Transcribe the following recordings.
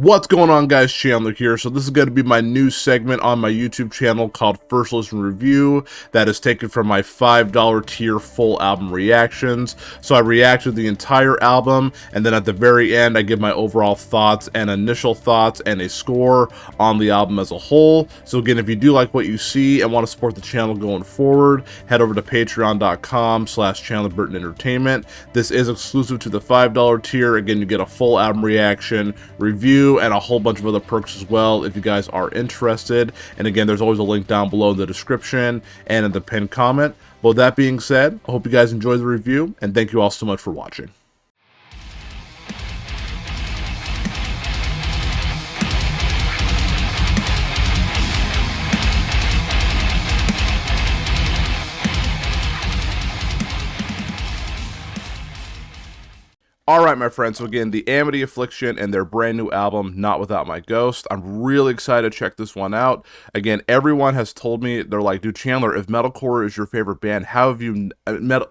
What's going on, guys? Chandler here. So this is going to be my new segment on my YouTube channel called First Listen Review that is taken from my $5 tier full album reactions. So I react to the entire album, and then at the very end I give my overall thoughts and initial thoughts and a score on the album as a whole. So again, if you do like what you see and want to support the channel going forward, head over to patreon.com/ChandlerBurtonEntertainment. This is exclusive to the $5 tier. Again, you get a full album reaction, review, and a whole bunch of other perks as well if you guys are interested. And again, there's always a link down below in the description and in the pinned comment. But with that being said, I hope you guys enjoy the review, and thank you all so much for watching. Alright, my friends, so again, the Amity Affliction and their brand new album, Not Without My Ghost. I'm really excited to check this one out. Again, everyone has told me, they're like, dude, Chandler, if metalcore is your favorite band, how have you,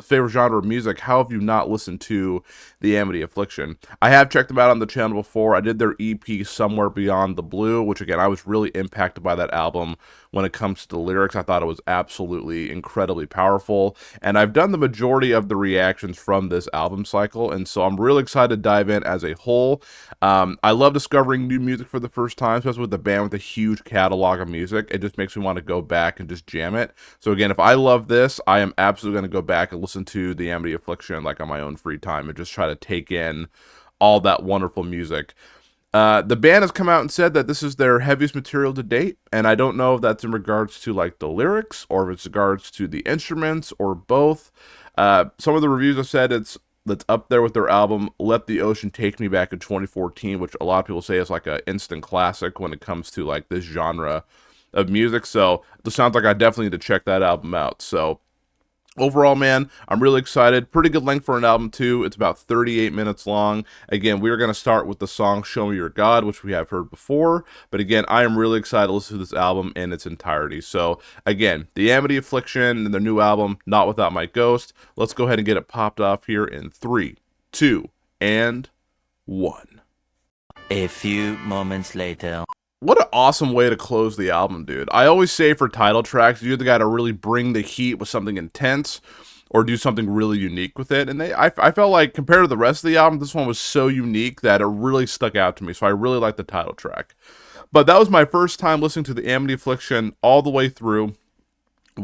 favorite genre of music, how have you not listened to the Amity Affliction? I have checked them out on the channel before. I did their EP, Somewhere Beyond the Blue, which again, I was really impacted by that album when it comes to the lyrics. I thought it was absolutely incredibly powerful, and I've done the majority of the reactions from this album cycle, and so I'm really excited to dive in as a whole. I love discovering new music for the first time, especially with a band with a huge catalog of music. It just makes me want to go back and just jam it. So again, if I love this, I am absolutely going to go back and listen to the Amity Affliction like on my own free time and just try to take in all that wonderful music. The band has come out and said that this is their heaviest material to date, and I don't know if that's in regards to like the lyrics or if it's in regards to the instruments or both. Some of the reviews have said that's up there with their album Let the Ocean Take Me back in 2014, which a lot of people say is like an instant classic when it comes to like this genre of music. So it sounds like I definitely need to check that album out. So overall, man, I'm really excited. Pretty good length for an album, too. It's about 38 minutes long. Again, we're going to start with the song Show Me Your God, which we have heard before. But again, I am really excited to listen to this album in its entirety. So again, the Amity Affliction and their new album, Not Without My Ghost. Let's go ahead and get it popped off here in 3, 2, and 1. A few moments later. What an awesome way to close the album, dude. I always say for title tracks, you're the guy to really bring the heat with something intense or do something really unique with it. And I felt like compared to the rest of the album, this one was so unique that it really stuck out to me. So I really like the title track. But that was my first time listening to the Amity Affliction all the way through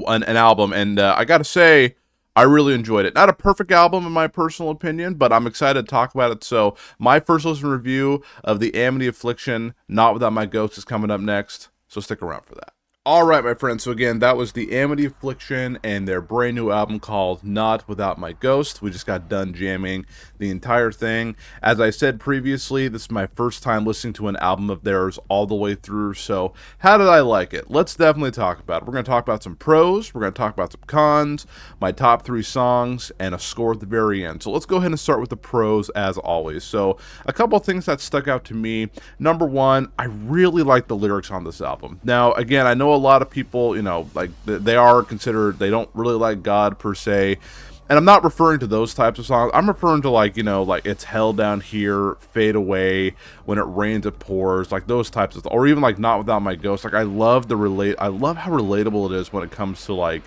an album. And I got to say, I really enjoyed it. Not a perfect album in my personal opinion, but I'm excited to talk about it. So my first listen review of the Amity Affliction, Not Without My Ghost, is coming up next. So stick around for that. Alright, my friends, so again, that was the Amity Affliction and their brand new album called Not Without My Ghost. We just got done jamming the entire thing. As I said previously, this is my first time listening to an album of theirs all the way through, so how did I like it? Let's definitely talk about it. We're going to talk about some pros, we're going to talk about some cons, my top 3 songs, and a score at the very end. So let's go ahead and start with the pros as always. So a couple of things that stuck out to me. Number one, I really like the lyrics on this album. Now, again, I know a lot of people, you know, like they are considered, they don't really like God per se, and I'm not referring to those types of songs. I'm referring to like, you know, like It's Hell Down Here, Fade Away, When It Rains It Pours, like those types of, or even like Not Without My Ghost. Like I love how relatable it is when it comes to like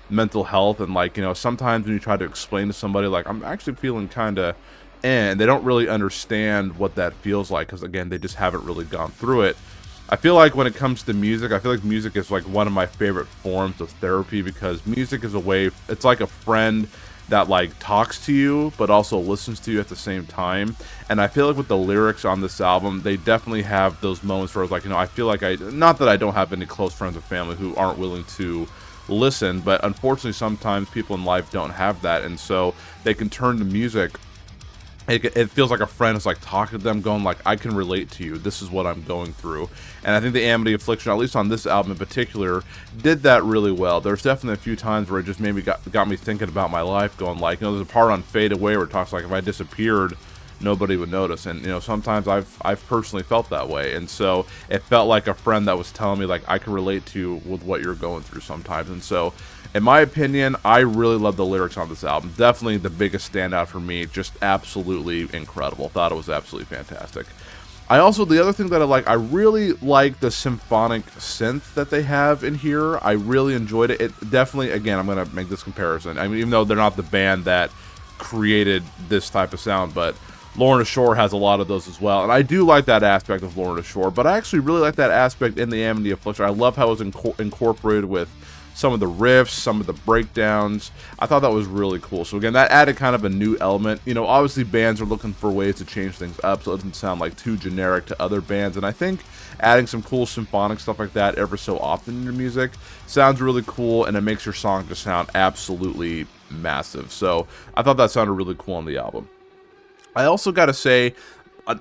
mental health, and like, you know, sometimes when you try to explain to somebody like I'm actually feeling kind of and they don't really understand what that feels like because again, they just haven't really gone through it. I feel like when it comes to music, I feel like music is like one of my favorite forms of therapy because music is a way, it's like a friend that like talks to you but also listens to you at the same time. And I feel like with the lyrics on this album, they definitely have those moments where it's like, you know, I feel like not that I don't have any close friends or family who aren't willing to listen, but unfortunately sometimes people in life don't have that, and so they can turn to music. It feels like a friend is like talking to them, going like, I can relate to you, this is what I'm going through. And I think the Amity Affliction, at least on this album in particular, did that really well. There's definitely a few times where it just maybe got me thinking about my life, going like, you know, there's a part on Fade Away where it talks like if I disappeared, nobody would notice. And you know, sometimes I've personally felt that way, and so it felt like a friend that was telling me like I can relate to you with what you're going through sometimes. And so in my opinion, I really love the lyrics on this album. Definitely the biggest standout for me. Just absolutely incredible. Thought it was absolutely fantastic. The other thing that I really like the symphonic synth that they have in here. I really enjoyed it. It definitely, again, I'm going to make this comparison. I mean, even though they're not the band that created this type of sound, but Lorna Shore has a lot of those as well. And I do like that aspect of Lorna Shore, but I actually really like that aspect in the Amity Affliction. I love how it was incorporated with some of the riffs, some of the breakdowns. I thought that was really cool. So again, that added kind of a new element. You know, obviously bands are looking for ways to change things up so it doesn't sound like too generic to other bands. And I think adding some cool symphonic stuff like that ever so often in your music sounds really cool, and it makes your song just sound absolutely massive. So I thought that sounded really cool on the album. I also got to say,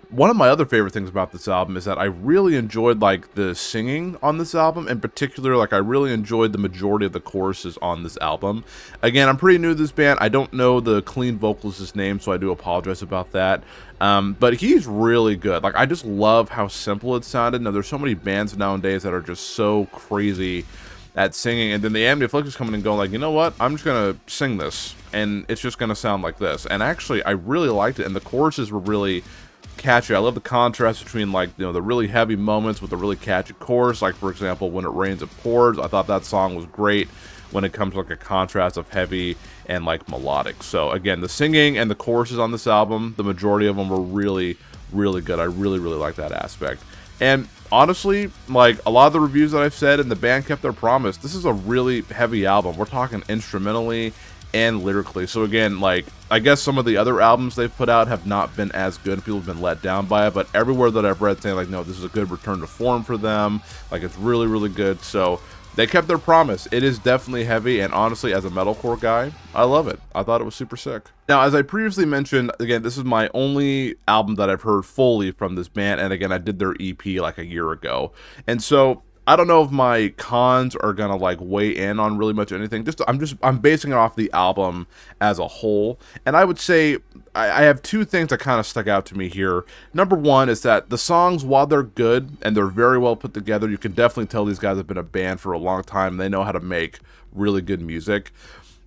one of my other favorite things about this album is that I really enjoyed like the singing on this album. In particular, like I really enjoyed the majority of the choruses on this album. Again, I'm pretty new to this band. I don't know the clean vocalist's name, so I do apologize about that. But he's really good. Like I just love how simple it sounded. Now there's so many bands nowadays that are just so crazy at singing, and then the Amity Affliction's coming and going like, you know what, I'm just gonna sing this and it's just gonna sound like this. And actually I really liked it, and the choruses were really catchy. I love the contrast between like, you know, the really heavy moments with the really catchy chorus. Like for example, When It Rains It Pours, I thought that song was great when it comes to like a contrast of heavy and like melodic. So again, the singing and the choruses on this album, the majority of them were really good. I really like that aspect. And honestly, like a lot of the reviews that I've said, and the band kept their promise, this is a really heavy album. We're talking instrumentally and lyrically. So again, like I guess some of the other albums they've put out have not been as good. People have been let down by it, but everywhere that I've read saying like, no, this is a good return to form for them. Like it's really good. So they kept their promise. It is definitely heavy, and honestly, as a metalcore guy, I love it. I thought it was super sick. Now, as I previously mentioned, again, this is my only album that I've heard fully from this band, and again, I did their EP like a year ago. And so I don't know if my cons are gonna like weigh in on really much anything. I'm basing it off the album as a whole, and I would say I have two things that kind of stuck out to me here. Number one is that the songs, while they're good and they're very well put together, you can definitely tell these guys have been a band for a long time. They know how to make really good music.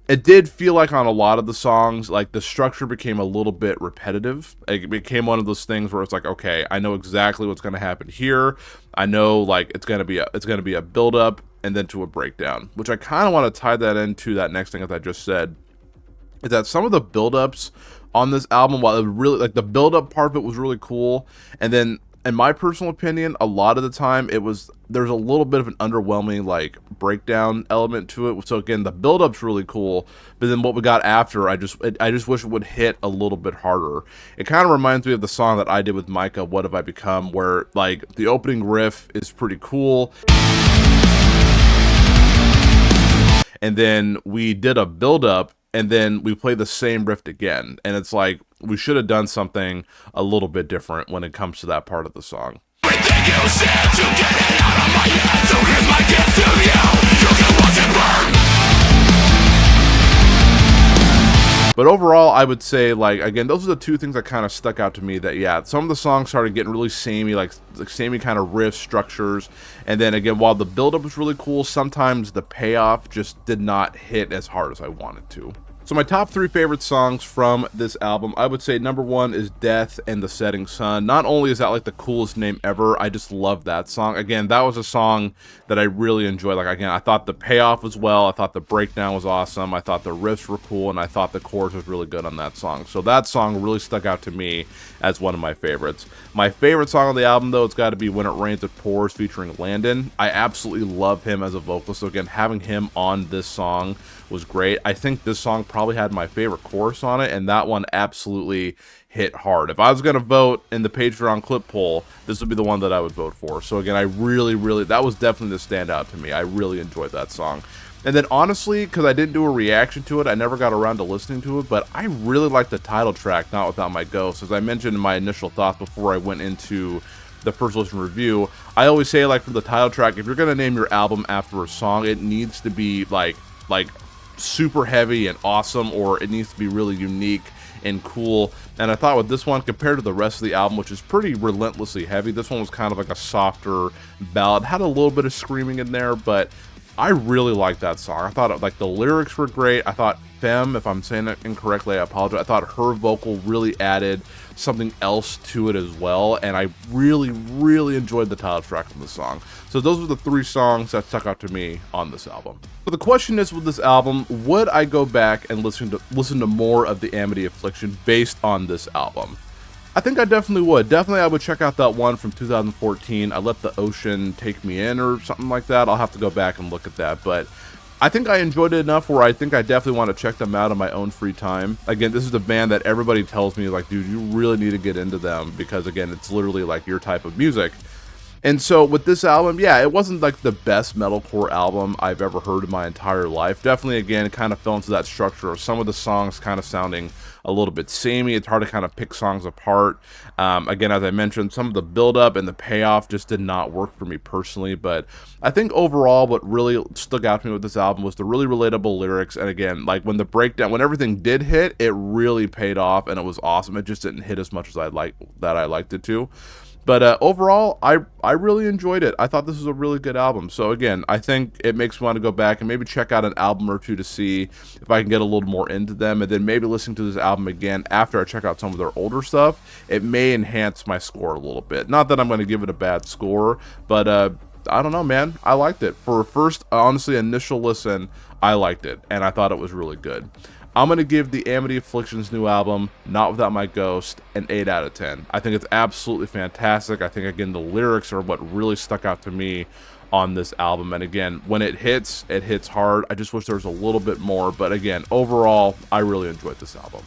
It did feel like on a lot of the songs, like the structure became a little bit repetitive. It became one of those things where it's like, okay, I know exactly what's going to happen here. I know like it's going to be a build up and then to a breakdown, which I kind of want to tie that into that next thing that I just said, is that some of the build ups on this album, while it really like the build up part of it was really cool, and then in my personal opinion, a lot of the time there's a little bit of an underwhelming like breakdown element to it. So again, the build up's really cool, but then what we got after, I just wish it would hit a little bit harder. It kind of reminds me of the song that I did with Micah, What Have I Become, where like the opening riff is pretty cool, and then we did a build up, and then we play the same riff again, and it's like we should have done something a little bit different when it comes to that part of the song. Everything you said to get it out of my head, so here's my gift to you. You can watch it burn. But overall, I would say, like, again, those are the two things that kind of stuck out to me. That, yeah, some of the songs started getting really samey, like samey kind of riff structures. And then, again, while the build-up was really cool, sometimes the payoff just did not hit as hard as I wanted to. So my top three favorite songs from this album, I would say number one is Death and the Setting Sun. Not only is that like the coolest name ever, I just love that song. Again, that was a song that I really enjoyed. Like, again, I thought the payoff was well, I thought the breakdown was awesome, I thought the riffs were cool, and I thought the chorus was really good on that song. So that song really stuck out to me as one of my favorites. My favorite song on the album, though, it's got to be When It Rains It Pours featuring Landon. I absolutely love him as a vocalist. So again, having him on this song was great. I think this song probably had my favorite chorus on it, and that one absolutely hit hard. If I was going to vote in the Patreon clip poll, this would be the one that I would vote for. So again, I really, that was definitely the standout to me. I really enjoyed that song. And then honestly, because I didn't do a reaction to it, I never got around to listening to it, but I really like the title track, Not Without My Ghost. As I mentioned in my initial thoughts before I went into the first listen review, I always say, like, for the title track, if you're going to name your album after a song, it needs to be like super heavy and awesome, or it needs to be really unique and cool. And I thought with this one, compared to the rest of the album, which is pretty relentlessly heavy, this one was kind of like a softer ballad. Had a little bit of screaming in there, but I really liked that song. I thought like the lyrics were great. I thought FM. If I'm saying it incorrectly, I apologize. I thought her vocal really added something else to it as well, and I really, really enjoyed the title track from the song. So those were the 3 songs that stuck out to me on this album. So the question is, with this album, would I go back and listen to more of the Amity Affliction based on this album? I think I definitely would. Definitely I would check out that one from 2014, I Let the Ocean Take Me In, or something like that. I'll have to go back and look at that, but I think I enjoyed it enough where I think I definitely want to check them out on my own free time. Again, this is a band that everybody tells me, like, dude, you really need to get into them, because again, it's literally like your type of music. And so with this album, yeah, it wasn't like the best metalcore album I've ever heard in my entire life. Definitely, again, it kind of fell into that structure of some of the songs kind of sounding a little bit samey. It's hard to kind of pick songs apart. Again, as I mentioned, some of the build-up and the payoff just did not work for me personally. But I think overall, what really stuck out to me with this album was the really relatable lyrics. And again, like when the breakdown, when everything did hit, it really paid off and it was awesome. It just didn't hit as much as I liked it to. But overall, I really enjoyed it. I thought this was a really good album. So again, I think it makes me want to go back and maybe check out an album or two to see if I can get a little more into them. And then maybe listening to this album again after I check out some of their older stuff, it may enhance my score a little bit. Not that I'm going to give it a bad score, but I don't know, man. I liked it. For a first, honestly, initial listen, I liked it. And I thought it was really good. I'm going to give the Amity Affliction's new album, Not Without My Ghost, an 8 out of 10. I think it's absolutely fantastic. I think, again, the lyrics are what really stuck out to me on this album. And again, when it hits hard. I just wish there was a little bit more. But again, overall, I really enjoyed this album.